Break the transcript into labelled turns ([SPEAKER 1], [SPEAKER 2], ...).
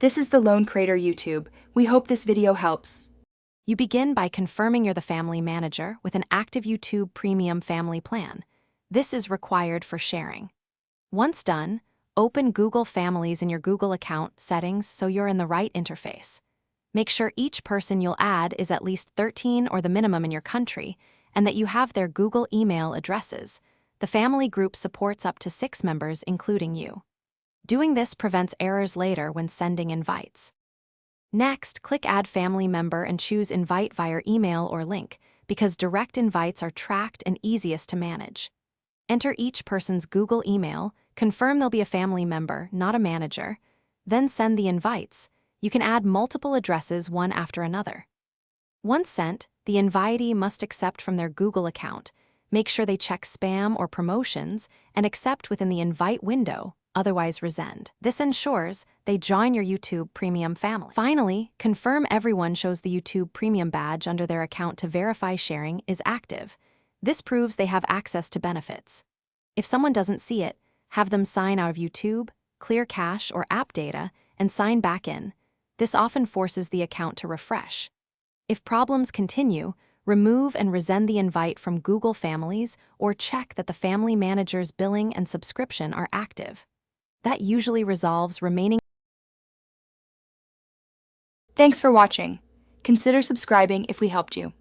[SPEAKER 1] This is the Lone Creator YouTube. We hope this video helps.
[SPEAKER 2] You begin by confirming you're the family manager with an active YouTube Premium family plan. This is required for sharing. Once done, open Google Families in your Google account settings so you're in the right interface. Make sure each person you'll add is at least 13 or the minimum in your country, and that you have their Google email addresses. The family group supports up to 6 members, including you. Doing this prevents errors later when sending invites. Next, click Add Family Member and choose Invite via email or link, because direct invites are tracked and easiest to manage. Enter each person's Google email, confirm they'll be a family member, not a manager, then send the invites. You can add multiple addresses one after another. Once sent, the invitee must accept from their Google account. Make sure they check spam or promotions and accept within the invite window, otherwise resend. This ensures they join your YouTube Premium family. Finally, confirm everyone shows the YouTube Premium badge under their account to verify sharing is active. This proves they have access to benefits. If someone doesn't see it, have them sign out of YouTube, clear cache or app data, and sign back in. This often forces the account to refresh. If problems continue, remove and resend the invite from Google Families or check that the family manager's billing and subscription are active. That usually resolves remaining.
[SPEAKER 1] Thanks for watching. Consider subscribing if we helped you.